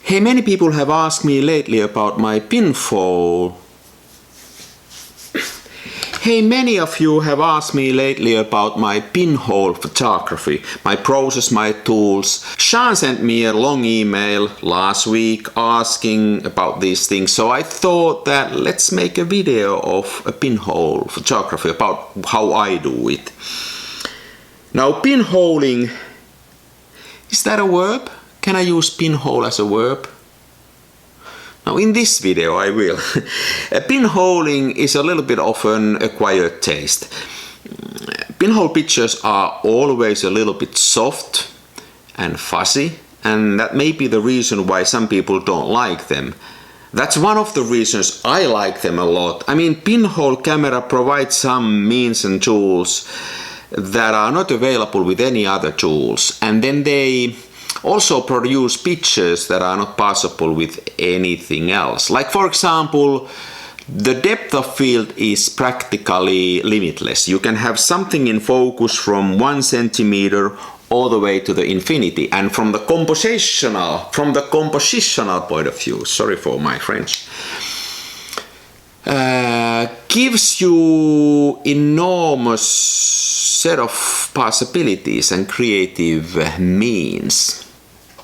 Hey, many people have asked me lately about my pinhole. Hey, many of you have asked me lately about my pinhole photography, my process, my tools. Sean sent me a long email last week asking about these things, so I thought that let's make a video of a pinhole photography about how I do it. Now, pinholing, is that a verb? Can I use pinhole as a verb? Now in this video I will. Pinholing is a little bit of an acquired taste. Pinhole pictures are always a little bit soft and fuzzy, and that may be the reason why some people don't like them. That's one of the reasons I like them a lot. I mean, pinhole camera provides some means and tools that are not available with any other tools, and then they also produce pictures that are not possible with anything else. Like, for example, the depth of field is practically limitless. You can have something in focus from 1 centimeter all the way to the infinity. And from the compositional point of view, sorry for my French, gives you enormous set of possibilities and creative means.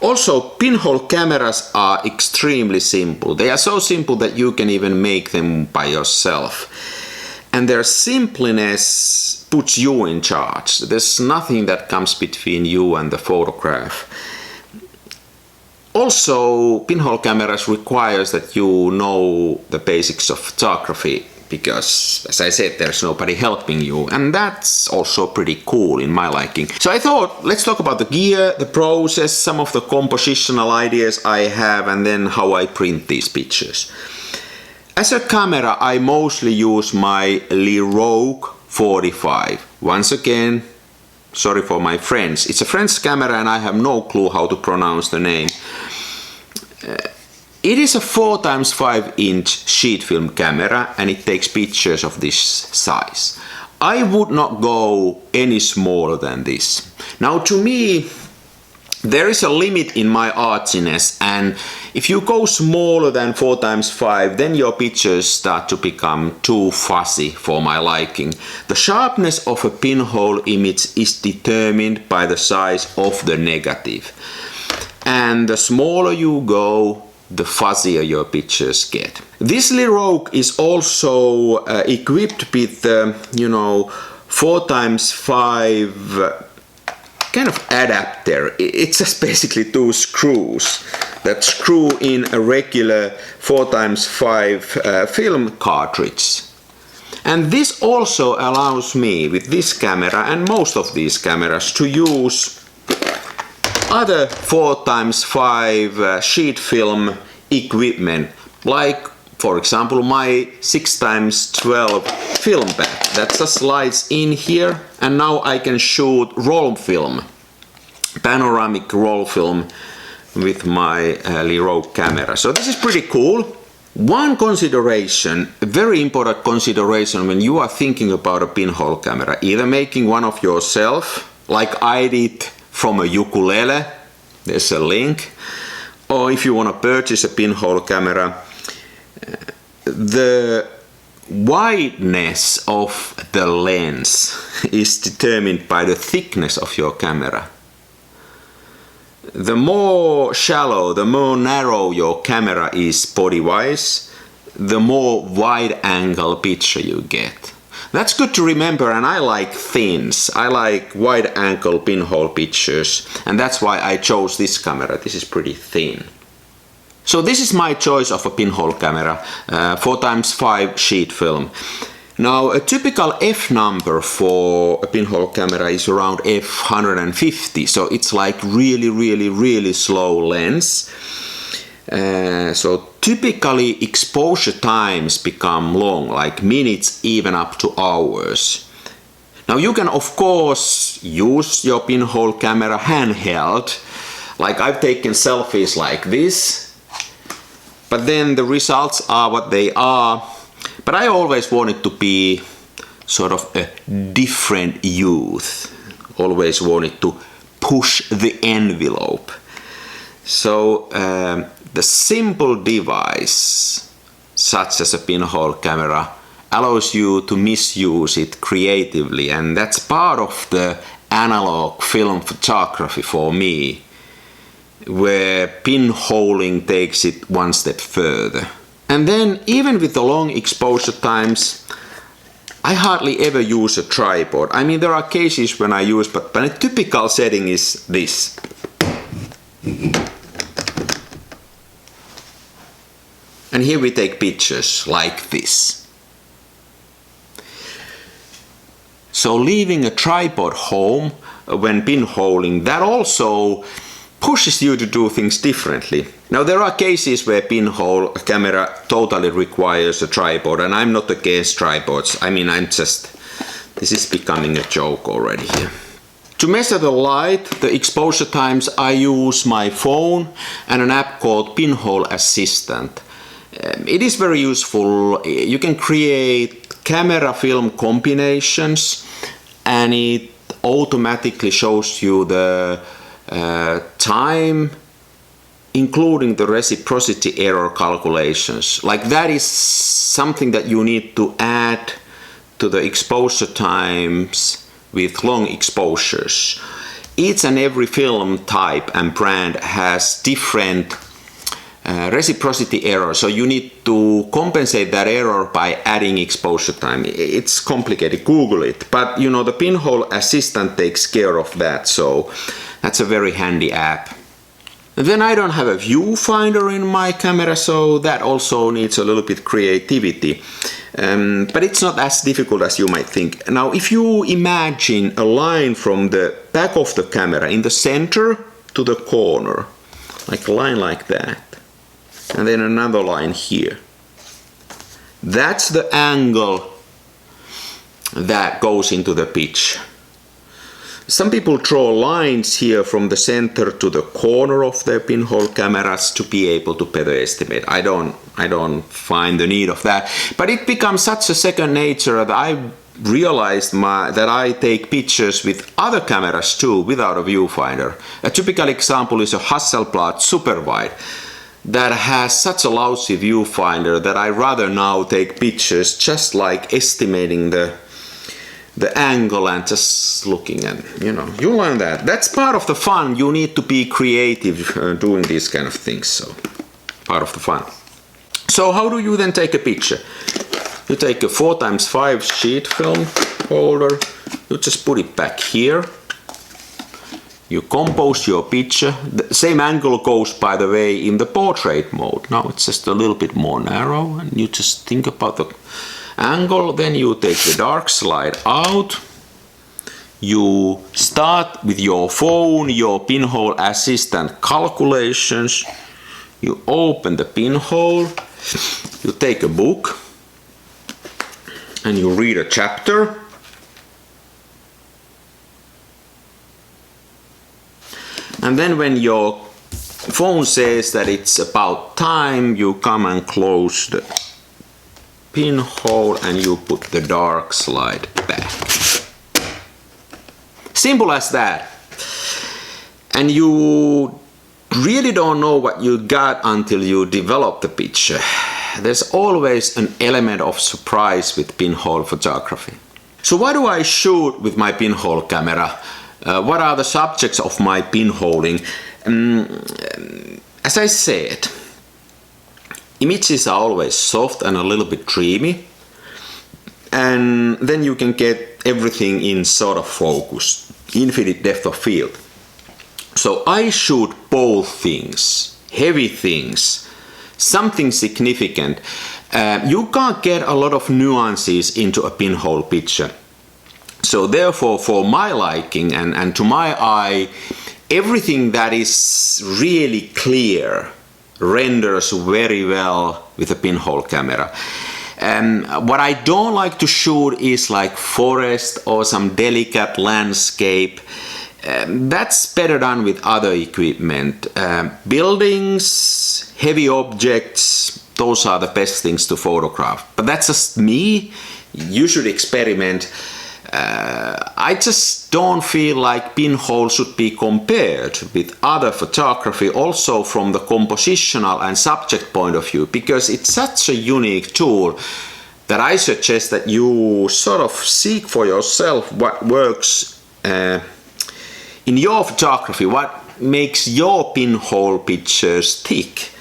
Also, pinhole cameras are extremely simple. They are so simple that you can even make them by yourself. And their simpleness puts you in charge. There's nothing that comes between you and the photograph. Also, pinhole cameras requires that you know the basics of photography, because, as I said, there's nobody helping you, and that's also pretty cool in my liking. So I thought, let's talk about the gear, the process, some of the compositional ideas I have, and then how I print these pictures. As a camera, I mostly use my Leroy 45. Once again, sorry for my French. It's a French camera and I have no clue how to pronounce the name. It is a 4x5 inch sheet film camera and it takes pictures of this size. I would not go any smaller than this. Now, to me, there is a limit in my artiness, and if you go smaller than 4x5, then your pictures start to become too fuzzy for my liking. The sharpness of a pinhole image is determined by the size of the negative. And the smaller you go, the fuzzier your pictures get. This Leroy is also equipped with, 4x5 kind of adapter. It's just basically 2 screws that screw in a regular 4x5 film cartridge. And this also allows me, with this camera and most of these cameras, to use other 4x5 sheet film equipment, like, for example, my 6x12 film bag that just slides in here, and now I can shoot roll film, panoramic roll film with my Leroy camera. So this is pretty cool. One consideration, a very important consideration when you are thinking about a pinhole camera, either making one of yourself, like I did from a ukulele, there's a link, or if you want to purchase a pinhole camera, the wideness of the lens is determined by the thickness of your camera. The more shallow, the more narrow your camera is body-wise, the more wide-angle picture you get. That's good to remember, and I like thins. I like wide-angle pinhole pictures, and that's why I chose this camera. This is pretty thin. So this is my choice of a pinhole camera, 4x5 sheet film. Now, a typical f number for a pinhole camera is around f150, so it's like really slow lens. So typically exposure times become long, like minutes, even up to hours. Now you can of course use your pinhole camera handheld, like I've taken selfies like this, but then the results are what they are. But I always wanted to be sort of a different youth, always wanted to push the envelope. So the simple device, such as a pinhole camera, allows you to misuse it creatively, and that's part of the analog film photography for me, where pinholing takes it one step further. And then, even with the long exposure times, I hardly ever use a tripod. I mean, there are cases when I use, but a typical setting is this. And here we take pictures like this. So leaving a tripod home when pinholing, that also pushes you to do things differently. Now, there are cases where pinhole camera totally requires a tripod, and I'm not against tripods. I mean, this is becoming a joke already here. To measure the light, the exposure times, I use my phone and an app called Pinhole Assistant. It is very useful. You can create camera film combinations, and it automatically shows you the time, including the reciprocity error calculations. Like, that is something that you need to add to the exposure times with long exposures. Each and every film type and brand has different reciprocity error, so you need to compensate that error by adding exposure time. It's complicated, Google it, but you know, the Pinhole Assistant takes care of that, so that's a very handy app. And then I don't have a viewfinder in my camera, so that also needs a little bit creativity, but it's not as difficult as you might think. Now, if you imagine a line from the back of the camera in the center to the corner, like a line like that, and then another line here. That's the angle that goes into the picture. Some people draw lines here from the center to the corner of their pinhole cameras to be able to better estimate. I don't find the need of that, but it becomes such a second nature that I realized that I take pictures with other cameras too without a viewfinder. A typical example is a Hasselblad super wide that has such a lousy viewfinder that I rather now take pictures just like estimating the angle and just looking, and you know, you learn that. That's part of the fun. You need to be creative doing these kind of things, so part of the fun. So how do you then take a picture? You take a 4x5 sheet film holder, you just put it back here. You compose your picture. The same angle goes, by the way, in the portrait mode. Now it's just a little bit more narrow, and you just think about the angle. Then you take the dark slide out. You start with your phone, your Pinhole Assistant calculations. You open the pinhole. You take a book and you read a chapter. And then when your phone says that it's about time, you come and close the pinhole and you put the dark slide back. Simple as that. And you really don't know what you got until you develop the picture. There's always an element of surprise with pinhole photography. So why do I shoot with my pinhole camera? What are the subjects of my pinholing? As I said, images are always soft and a little bit dreamy, and then you can get everything in sort of focus, infinite depth of field. So I shoot both things, heavy things, something significant. You can't get a lot of nuances into a pinhole picture. So therefore, for my liking and to my eye, everything that is really clear renders very well with a pinhole camera. What I don't like to shoot is like forest or some delicate landscape. That's better done with other equipment. Buildings, heavy objects, those are the best things to photograph. But that's just me. You should experiment. I just don't feel like Pinhole should be compared with other photography, also from the compositional and subject point of view, because it's such a unique tool that I suggest that you sort of seek for yourself what works in your photography, what makes your pinhole pictures tick.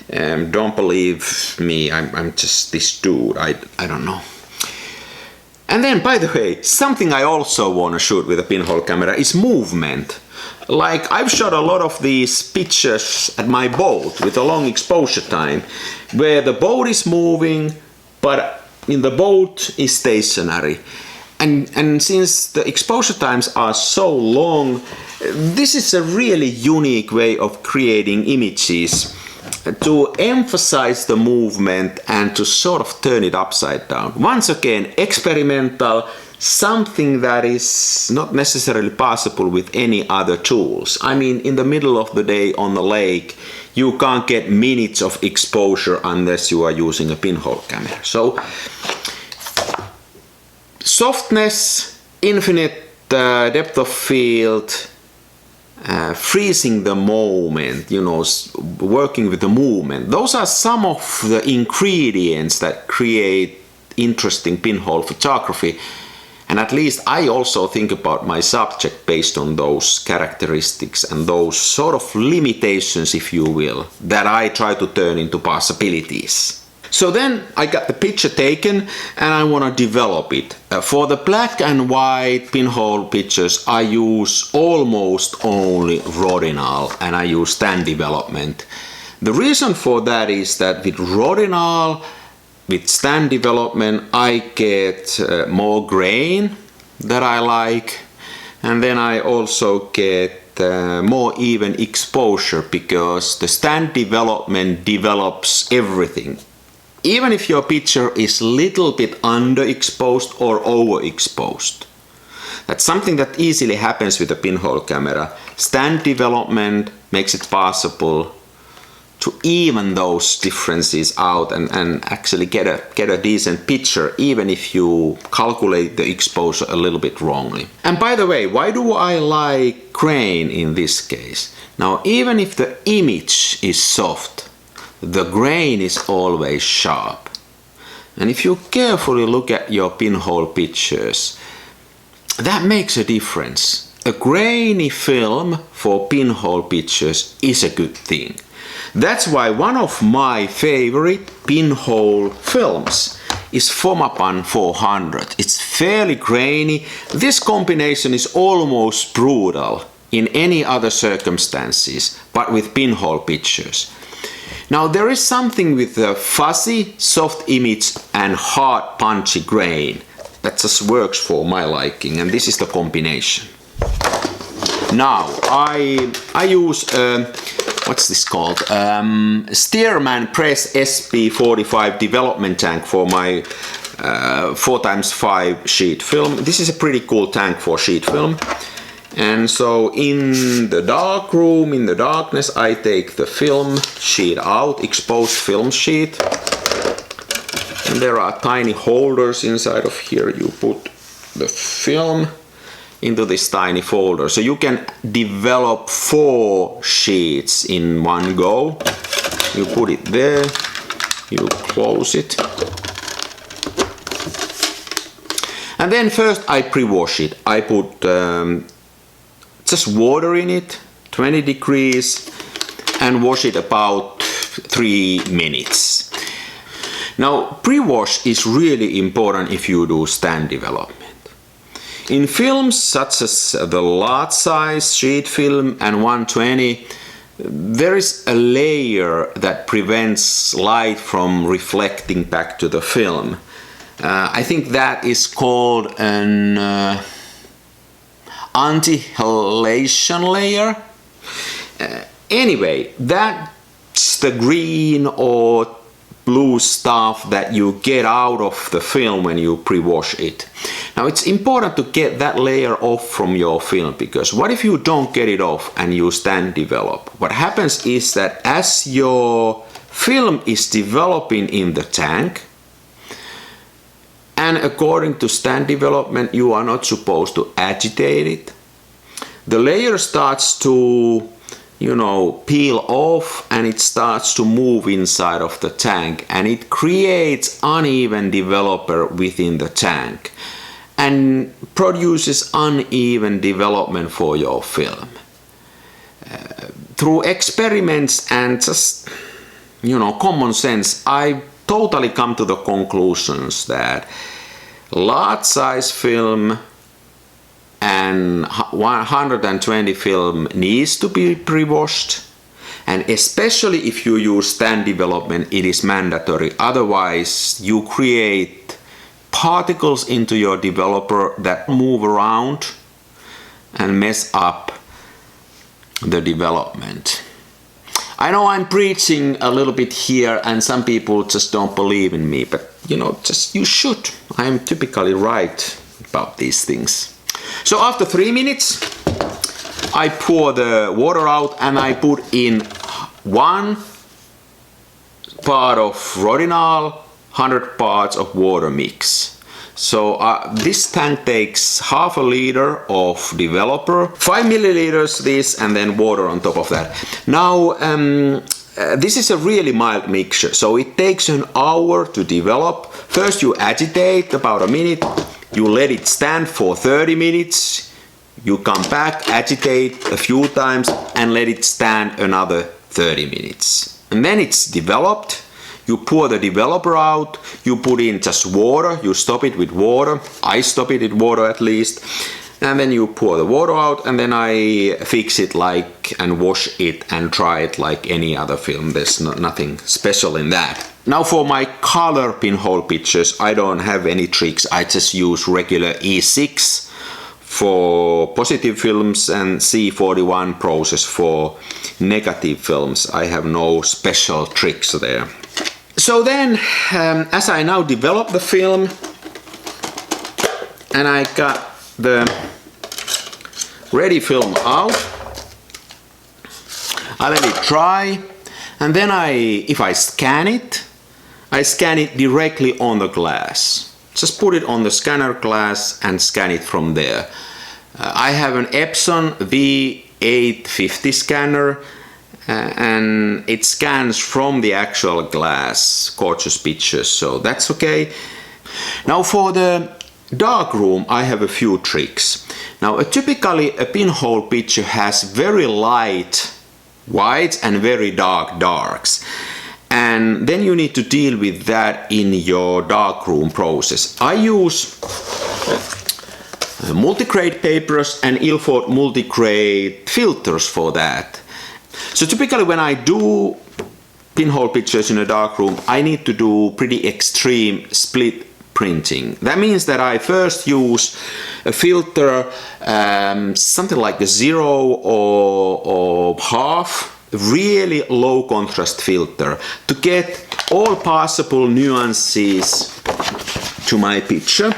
Don't believe me, I'm just this dude, I don't know. And then, by the way, something I also want to shoot with a pinhole camera is movement. Like, I've shot a lot of these pictures at my boat with a long exposure time, where the boat is moving, but in the boat is stationary. And since the exposure times are so long, this is a really unique way of creating images to emphasize the movement and to sort of turn it upside down. Once again, experimental, something that is not necessarily possible with any other tools. I mean, in the middle of the day on the lake, you can't get minutes of exposure unless you are using a pinhole camera. So, softness, infinite depth of field, freezing the moment, you know, working with the movement. Those are some of the ingredients that create interesting pinhole photography. And at least I also think about my subject based on those characteristics and those sort of limitations, if you will, that I try to turn into possibilities. So then I got the picture taken and I want to develop it. For the black and white pinhole pictures, I use almost only Rodinal and I use stand development. The reason for that is that with Rodinal, with stand development, I get more grain that I like, and then I also get more even exposure because the stand development develops everything. Even if your picture is little bit underexposed or overexposed. That's something that easily happens with a pinhole camera. Stand development makes it possible to even those differences out and actually get a decent picture, even if you calculate the exposure a little bit wrongly. And by the way, why do I like grain in this case? Now, even if the image is soft, the grain is always sharp. And if you carefully look at your pinhole pictures, that makes a difference. A grainy film for pinhole pictures is a good thing. That's why one of my favorite pinhole films is Fomapan 400. It's fairly grainy. This combination is almost brutal in any other circumstances, but with pinhole pictures. Now there is something with the fuzzy, soft image and hard, punchy grain that just works for my liking, and this is the combination. Now I use what's this called? Stearman Press SP45 development tank for my 4x5 sheet film. This is a pretty cool tank for sheet film. And so in the darkroom, in the darkness, I take the film sheet out, exposed film sheet. And there are tiny holders inside of here. You put the film into this tiny folder. So you can develop 4 sheets in one go. You put it there, you close it. And then first I pre-wash it. I put just water in it, 20 degrees, and wash it about 3 minutes. Now, pre-wash is really important if you do stand development. In films such as the large size sheet film and 120, there is a layer that prevents light from reflecting back to the film. I think that is called an anti-halation layer. Anyway, that's the green or blue stuff that you get out of the film when you pre-wash it. Now it's important to get that layer off from your film, because what if you don't get it off and you stand develop? What happens is that as your film is developing in the tank, And according to stand development, you are not supposed to agitate it. The layer starts to, peel off, and it starts to move inside of the tank, and it creates uneven developer within the tank and produces uneven development for your film. Through experiments and just, common sense, I totally come to the conclusions that large size film and 120 film needs to be pre-washed, and especially if you use stand development, it is mandatory. Otherwise you create particles into your developer that move around and mess up the development. I know I'm preaching a little bit here and some people just don't believe in me, but you should. I'm typically right about these things. So after 3 minutes, I pour the water out and I put in 1 part of rodinal, 100 parts of water mix. So this tank takes half a liter of developer, 5 milliliters this, and then water on top of that. Now this is a really mild mixture, so it takes an hour to develop. First you agitate about a minute, you let it stand for 30 minutes, you come back, agitate a few times and let it stand another 30 minutes. And then it's developed. You pour the developer out, you put in just water, you stop it with water, I stop it with water at least, and then you pour the water out, and then I fix it and wash it and dry it like any other film. There's nothing special in that. Now for my color pinhole pictures, I don't have any tricks, I just use regular E6 for positive films and C41 process for negative films. I have no special tricks there. So then, as I now develop the film, and I got the ready film out, I let it dry, and then if I scan it directly on the glass. Just put it on the scanner glass and scan it from there. I have an Epson V850 scanner, and it scans from the actual glass, gorgeous pictures, so that's okay. Now for the darkroom, I have a few tricks. Now typically a pinhole picture has very light whites and very dark darks, and then you need to deal with that in your darkroom process. I use multigrade papers and Ilford multigrade filters for that. So typically when I do pinhole pictures in a darkroom, I need to do pretty extreme split printing. That means that I first use a filter, something like a 0 or half, really low contrast filter, to get all possible nuances to my picture.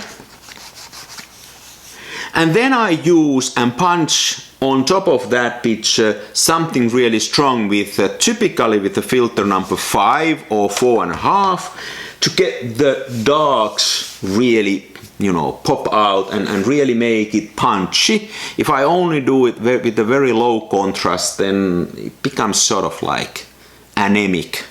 And then I use and punch on top of that picture something really strong with typically with the filter number 5 or 4.5 to get the darks really pop out and really make it punchy. If I only do it with a very low contrast, then it becomes sort of like anemic.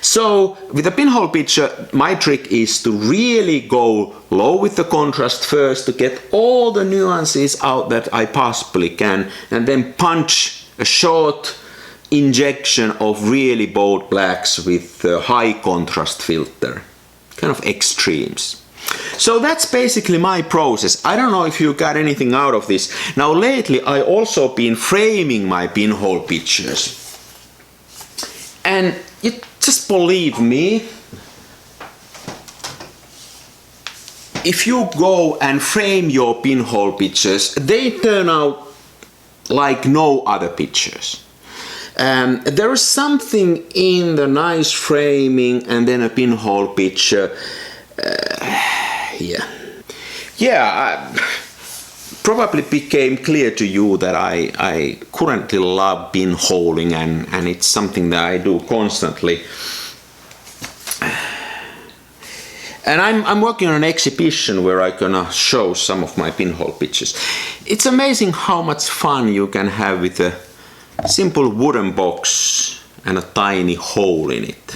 So with a pinhole picture, my trick is to really go low with the contrast first to get all the nuances out that I possibly can, and then punch a short injection of really bold blacks with a high contrast filter. Kind of extremes. So that's basically my process. I don't know if you got anything out of this. Now lately I also been framing my pinhole pictures. And you just believe me, if you go and frame your pinhole pictures, they turn out like no other pictures. There is something in the nice framing and then a pinhole picture. Probably became clear to you that I currently love pinholing, and it's something that I do constantly. And I'm working on an exhibition where I'm gonna show some of my pinhole pictures. It's amazing how much fun you can have with a simple wooden box and a tiny hole in it.